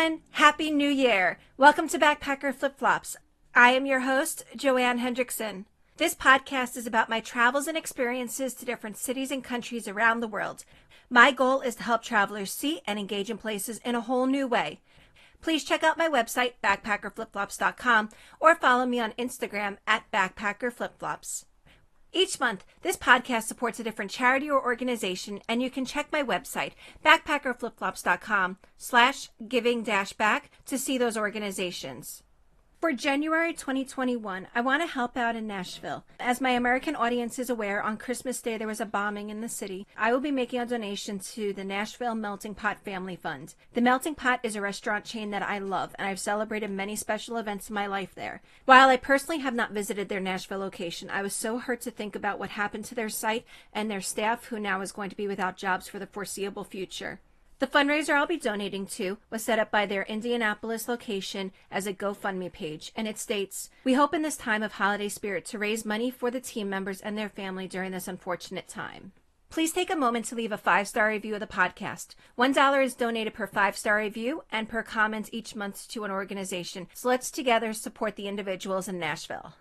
everyone! Happy New Year! Welcome to Backpacker Flip Flops. I am your host, Joanne Hendrickson. This podcast is about my travels and experiences to different cities and countries around the world. My goal is to help travelers see and engage in places in a whole new way. Please check out my website, backpackerflipflops.com, or follow me on Instagram at backpackerflipflops. Each month, this podcast supports a different charity or organization, and you can check my website, backpackerflipflops.com/giving-back to see those organizations. For January 2021, I want to help out in Nashville. As my American audience is aware, on Christmas Day there was a bombing in the city. I will be making a donation to the Nashville Melting Pot Family Fund. The Melting Pot is a restaurant chain that I love, and I've celebrated many special events in my life there. While I personally have not visited their Nashville location, I was so hurt to think about what happened to their site and their staff, who now is going to be without jobs for the foreseeable future. The fundraiser I'll be donating to was set up by their Indianapolis location as a GoFundMe page, and it states, "We hope in this time of holiday spirit to raise money for the team members and their family during this unfortunate time." Please take a moment to leave a 5-star review of the podcast. $1 is donated per 5-star review and per comment each month to an organization. So let's together support the individuals in Nashville.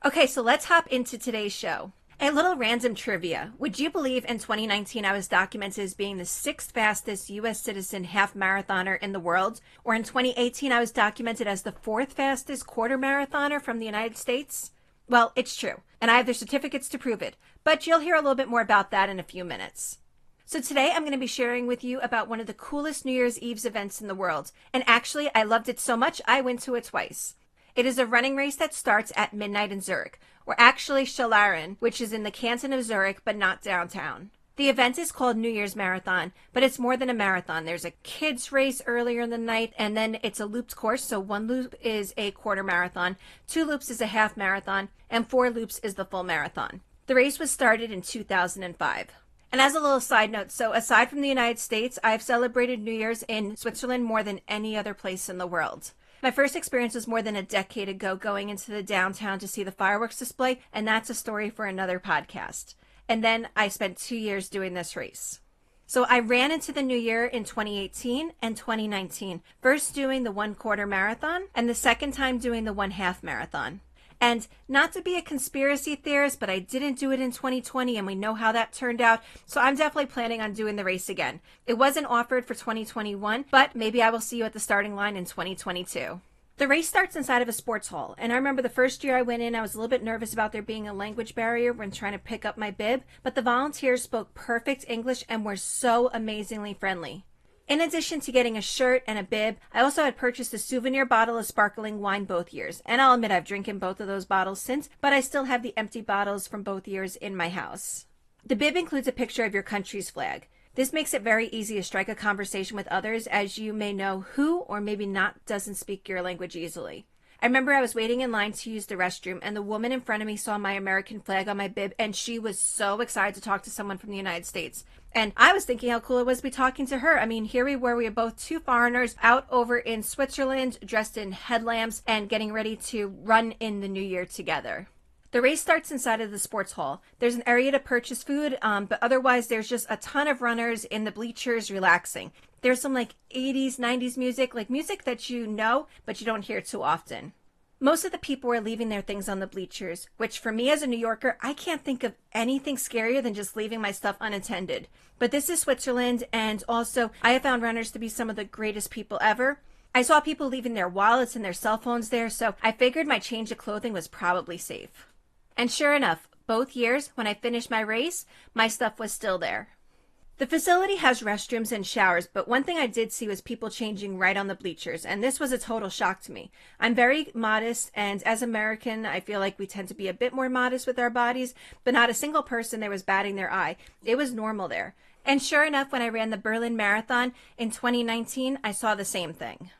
Okay, so let's hop into today's show. A little random trivia. Would you believe in 2019 I was documented as being the 6th fastest U.S. citizen half marathoner in the world? Or in 2018 I was documented as the 4th fastest quarter marathoner from the United States? Well, it's true, and I have the certificates to prove it, but you'll hear a little bit more about that in a few minutes. So today I'm going to be sharing with you about one of the coolest New Year's Eve's events in the world, and actually I loved it so much I went to it twice. It is a running race that starts at midnight in Zurich, or actually Schalaren, which is in the canton of Zurich, but not downtown. The event is called New Year's Marathon, but it's more than a marathon. There's a kids race earlier in the night, and then it's a looped course, so 1 loop is a quarter marathon, 2 loops is a half marathon, and 4 loops is the full marathon. The race was started in 2005. And as a little side note, so aside from the United States, I've celebrated New Year's in Switzerland more than any other place in the world. My first experience was more than a decade ago, going into the downtown to see the fireworks display, and that's a story for another podcast. And then I spent 2 years doing this race. So I ran into the new year in 2018 and 2019, first doing the 1 quarter marathon and the second time doing the 1 half marathon. And not to be a conspiracy theorist, but I didn't do it in 2020, and we know how that turned out, so I'm definitely planning on doing the race again. It wasn't offered for 2021, but maybe I will see you at the starting line in 2022. The race starts inside of a sports hall, and I remember the first year I went in, I was a little bit nervous about there being a language barrier when trying to pick up my bib, but the volunteers spoke perfect English and were so amazingly friendly. In addition to getting a shirt and a bib, I also had purchased a souvenir bottle of sparkling wine both years. And I'll admit I've drinking both of those bottles since, but I still have the empty bottles from both years in my house. The bib includes a picture of your country's flag. This makes it very easy to strike a conversation with others, as you may know who or maybe not doesn't speak your language easily. I remember I was waiting in line to use the restroom, and the woman in front of me saw my American flag on my bib, and she was so excited to talk to someone from the United States. And I was thinking how cool it was to be talking to her. I mean, here we were both 2 foreigners out over in Switzerland, dressed in headlamps and getting ready to run in the new year together. The race starts inside of the sports hall. There's an area to purchase food, but otherwise there's just a ton of runners in the bleachers relaxing. There's some 80s, 90s music, music that you know, but you don't hear too often. Most of the people were leaving their things on the bleachers, which for me as a New Yorker, I can't think of anything scarier than just leaving my stuff unattended. But this is Switzerland, and also I have found runners to be some of the greatest people ever. I saw people leaving their wallets and their cell phones there, so I figured my change of clothing was probably safe. And sure enough, both years, when I finished my race, my stuff was still there. The facility has restrooms and showers, but one thing I did see was people changing right on the bleachers, and this was a total shock to me. I'm very modest, and as American, I feel like we tend to be a bit more modest with our bodies, but not a single person there was batting their eye. It was normal there. And sure enough, when I ran the Berlin Marathon in 2019, I saw the same thing.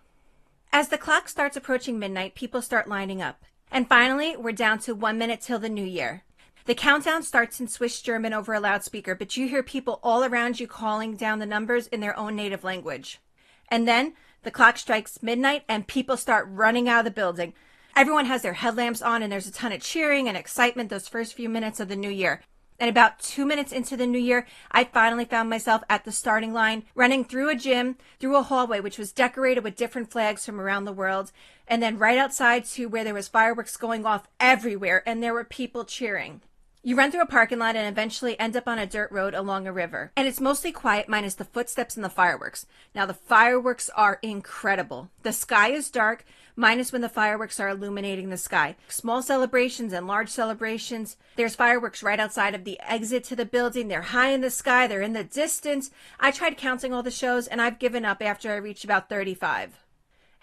As the clock starts approaching midnight, people start lining up. And finally, we're down to 1 minute till the new year. The countdown starts in Swiss German over a loudspeaker, but you hear people all around you calling down the numbers in their own native language. And then the clock strikes midnight and people start running out of the building. Everyone has their headlamps on and there's a ton of cheering and excitement those first few minutes of the new year. And about 2 minutes into the new year, I finally found myself at the starting line, running through a gym, through a hallway, which was decorated with different flags from around the world, and then right outside to where there was fireworks going off everywhere, and there were people cheering. You run through a parking lot and eventually end up on a dirt road along a river. And it's mostly quiet minus the footsteps and the fireworks. Now the fireworks are incredible. The sky is dark minus when the fireworks are illuminating the sky. Small celebrations and large celebrations. There's fireworks right outside of the exit to the building. They're high in the sky. They're in the distance. I tried counting all the shows and I've given up after I reached about 35.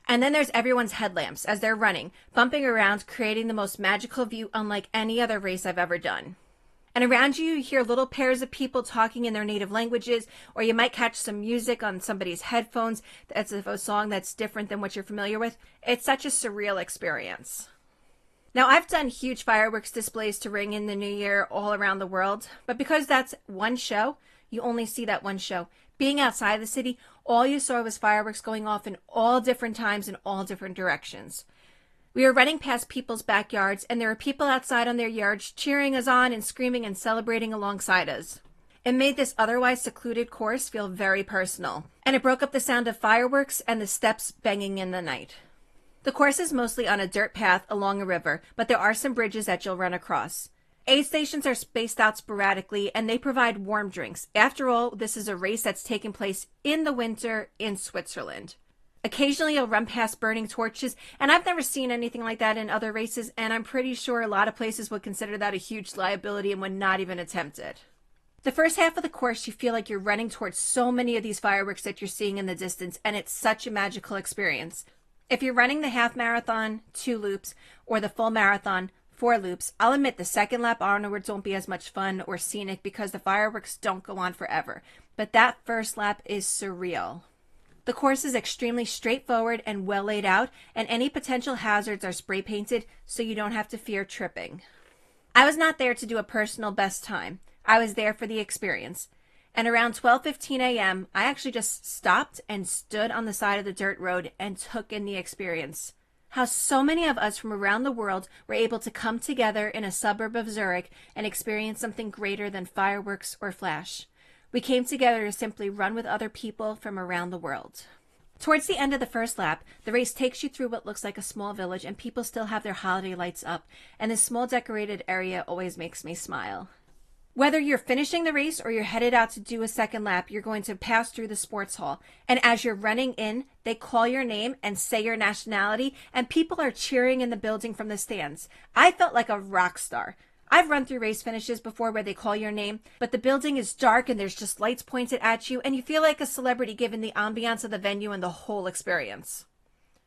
And then there's everyone's headlamps as they're running, bumping around, creating the most magical view unlike any other race I've ever done. And around you, you hear little pairs of people talking in their native languages, or you might catch some music on somebody's headphones that's a song that's different than what you're familiar with. It's such a surreal experience. Now, I've done huge fireworks displays to ring in the new year all around the world, but because that's one show, you only see that one show. Being outside the city, all you saw was fireworks going off in all different times in all different directions. We were running past people's backyards, and there were people outside on their yards cheering us on and screaming and celebrating alongside us. It made this otherwise secluded course feel very personal, and it broke up the sound of fireworks and the steps banging in the night. The course is mostly on a dirt path along a river, but there are some bridges that you'll run across. Aid stations are spaced out sporadically, and they provide warm drinks. After all, this is a race that's taking place in the winter in Switzerland. Occasionally, you'll run past burning torches, and I've never seen anything like that in other races, and I'm pretty sure a lot of places would consider that a huge liability and would not even attempt it. The first half of the course, you feel like you're running towards so many of these fireworks that you're seeing in the distance, and it's such a magical experience. If you're running the half marathon, 2 loops, or the full marathon, 4 loops, I'll admit the second lap onwards won't be as much fun or scenic because the fireworks don't go on forever. But that first lap is surreal. The course is extremely straightforward and well laid out, and any potential hazards are spray painted so you don't have to fear tripping. I was not there to do a personal best time. I was there for the experience. And around 12:15 a.m., I actually just stopped and stood on the side of the dirt road and took in the experience. How so many of us from around the world were able to come together in a suburb of Zurich and experience something greater than fireworks or flash. We came together to simply run with other people from around the world. Towards the end of the first lap, the race takes you through what looks like a small village, and people still have their holiday lights up, and this small decorated area always makes me smile. Whether you're finishing the race or you're headed out to do a second lap, you're going to pass through the sports hall. And as you're running in, they call your name and say your nationality, and people are cheering in the building from the stands. I felt like a rock star. I've run through race finishes before where they call your name, but the building is dark and there's just lights pointed at you, and you feel like a celebrity given the ambiance of the venue and the whole experience.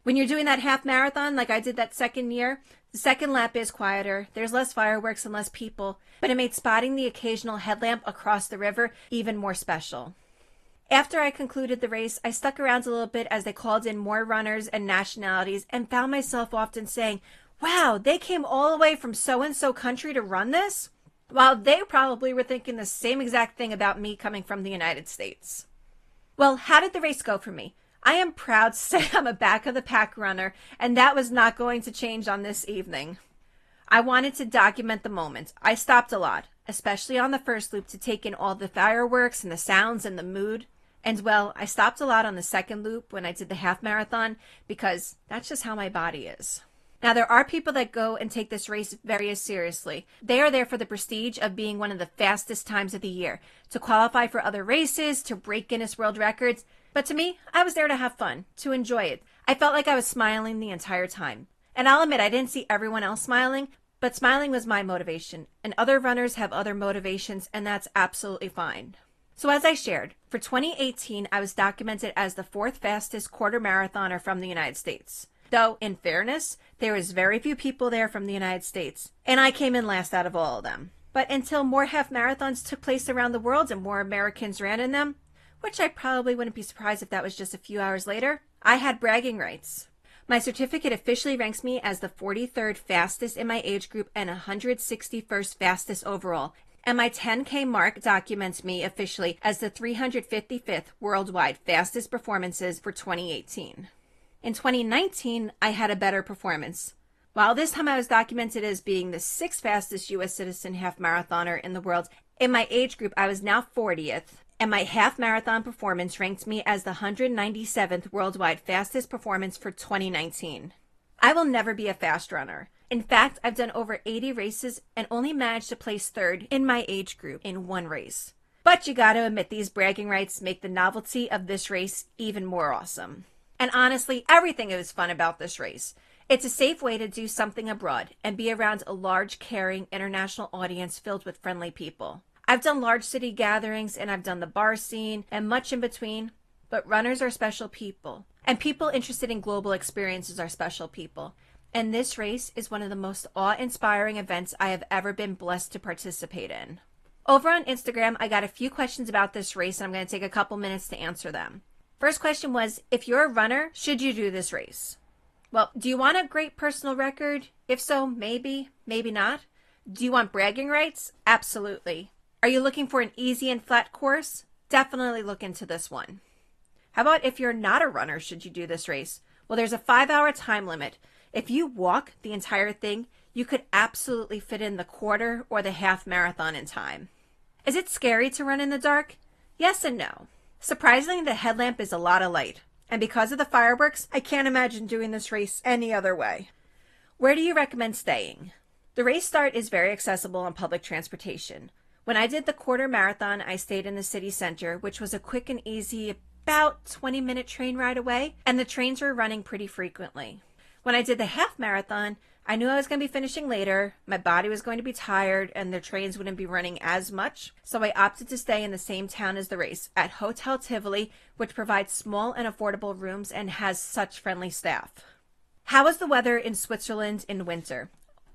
When you're doing that half marathon, like I did that second year, the second lap is quieter, there's less fireworks and less people, but it made spotting the occasional headlamp across the river even more special. After I concluded the race, I stuck around a little bit as they called in more runners and nationalities and found myself often saying, "Wow, they came all the way from so-and-so country to run this?" While they probably were thinking the same exact thing about me coming from the United States. Well, how did the race go for me? I am proud to say I'm a back-of-the-pack runner, and that was not going to change on this evening. I wanted to document the moment. I stopped a lot, especially on the first loop, to take in all the fireworks and the sounds and the mood. And well, I stopped a lot on the second loop when I did the half marathon because that's just how my body is. Now, there are people that go and take this race very seriously. They are there for the prestige of being one of the fastest times of the year, to qualify for other races, to break Guinness World Records. But to me, I was there to have fun, to enjoy it. I felt like I was smiling the entire time. And I'll admit, I didn't see everyone else smiling, but smiling was my motivation. And other runners have other motivations, and that's absolutely fine. So as I shared, for 2018, I was documented as the 4th fastest quarter marathoner from the United States. Though, in fairness, there was very few people there from the United States, and I came in last out of all of them. But until more half marathons took place around the world and more Americans ran in them, which I probably wouldn't be surprised if that was just a few hours later, I had bragging rights. My certificate officially ranks me as the 43rd fastest in my age group and 161st fastest overall, and my 10K mark documents me officially as the 355th worldwide fastest performances for 2018. In 2019, I had a better performance. While this time I was documented as being the 6th fastest U.S. citizen half marathoner in the world, in my age group I was now 40th, and my half marathon performance ranked me as the 197th worldwide fastest performance for 2019. I will never be a fast runner. In fact, I've done over 80 races and only managed to place 3rd in my age group in one race. But you gotta admit, these bragging rights make the novelty of this race even more awesome. And honestly, everything is fun about this race. It's a safe way to do something abroad and be around a large, caring, international audience filled with friendly people. I've done large city gatherings and I've done the bar scene and much in between, but runners are special people. And people interested in global experiences are special people. And this race is one of the most awe-inspiring events I have ever been blessed to participate in. Over on Instagram, I got a few questions about this race, and I'm going to take a couple minutes to answer them. First question was, if you're a runner, should you do this race? Well, do you want a great personal record? If so, maybe, maybe not. Do you want bragging rights? Absolutely. Are you looking for an easy and flat course? Definitely look into this one. How about if you're not a runner, should you do this race? Well, there's a 5-hour time limit. If you walk the entire thing, you could absolutely fit in the quarter or the half marathon in time. Is it scary to run in the dark? Yes and no. Surprisingly, the headlamp is a lot of light. And because of the fireworks, I can't imagine doing this race any other way. Where do you recommend staying? The race start is very accessible on public transportation. When I did the quarter marathon, I stayed in the city center, which was a quick and easy, about 20-minute train ride away, and the trains were running pretty frequently. When I did the half marathon, I knew I was going to be finishing later, my body was going to be tired, and the trains wouldn't be running as much, so I opted to stay in the same town as the race, at Hotel Tivoli, which provides small and affordable rooms and has such friendly staff. How was the weather in Switzerland in winter?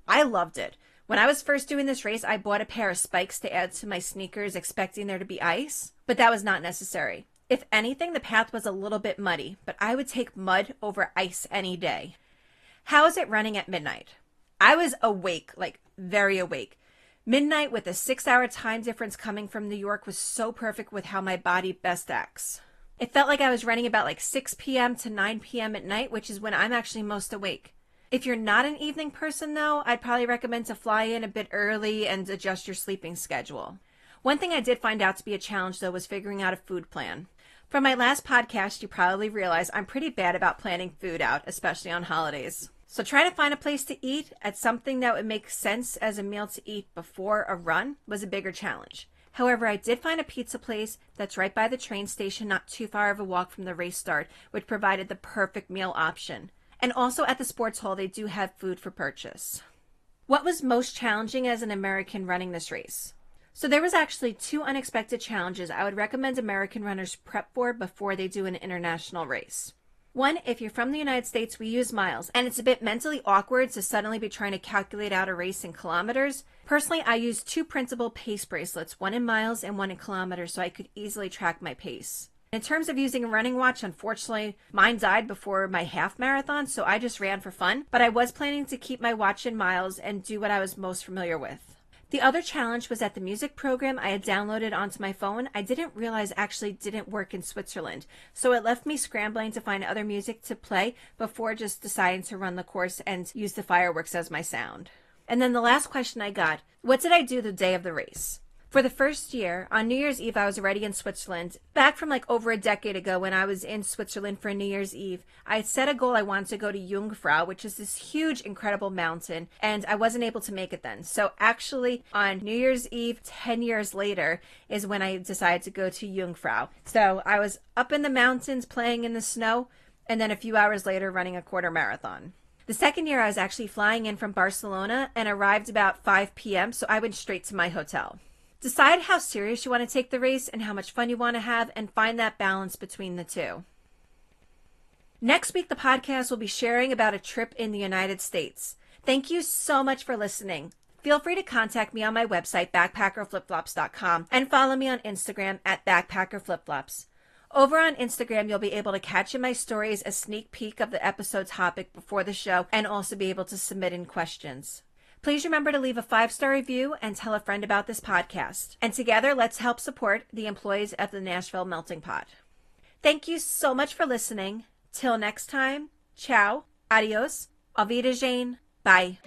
I loved it. When I was first doing this race, I bought a pair of spikes to add to my sneakers, expecting there to be ice, but that was not necessary. If anything, the path was a little bit muddy, but I would take mud over ice any day. How is it running at midnight? I was awake, like very awake. Midnight with a 6-hour time difference coming from New York was so perfect with how my body best acts. It felt like I was running about like 6 p.m. to 9 p.m. at night, which is when I'm actually most awake. If you're not an evening person though, I'd probably recommend to fly in a bit early and adjust your sleeping schedule. One thing I did find out to be a challenge though was figuring out a food plan. From my last podcast, you probably realize I'm pretty bad about planning food out, especially on holidays. So trying to find a place to eat at something that would make sense as a meal to eat before a run was a bigger challenge. However, I did find a pizza place that's right by the train station, not too far of a walk from the race start, which provided the perfect meal option. And also at the sports hall, they do have food for purchase. What was most challenging as an American running this race? So there was actually 2 unexpected challenges I would recommend American runners prep for before they do an international race. One, if you're from the United States, we use miles, and it's a bit mentally awkward to suddenly be trying to calculate out a race in kilometers. Personally, I use 2 printable pace bracelets, one in miles and one in kilometers, so I could easily track my pace. In terms of using a running watch, unfortunately, mine died before my half marathon, so I just ran for fun, but I was planning to keep my watch in miles and do what I was most familiar with. The other challenge was that the music program I had downloaded onto my phone, I didn't realize actually didn't work in Switzerland. So it left me scrambling to find other music to play before just deciding to run the course and use the fireworks as my sound. And then the last question I got, what did I do the day of the race? For the first year, on New Year's Eve, I was already in Switzerland. Back from like over a decade ago when I was in Switzerland for New Year's Eve, I had set a goal I wanted to go to Jungfrau, which is this huge, incredible mountain, and I wasn't able to make it then. So actually, on New Year's Eve, 10 years later, is when I decided to go to Jungfrau. So I was up in the mountains playing in the snow, and then a few hours later running a quarter marathon. The second year, I was actually flying in from Barcelona and arrived about 5 p.m., so I went straight to my hotel. Decide how serious you want to take the race and how much fun you want to have, and find that balance between the two. Next week, the podcast will be sharing about a trip in the United States. Thank you so much for listening. Feel free to contact me on my website, backpackerflipflops.com, and follow me on Instagram at backpackerflipflops. Over on Instagram, you'll be able to catch in my stories a sneak peek of the episode topic before the show, and also be able to submit in questions. Please remember to leave a 5-star review and tell a friend about this podcast. And together, let's help support the employees of the Nashville Melting Pot. Thank you so much for listening. Till next time, ciao, adios, auf Wiedersehen, bye. Bye.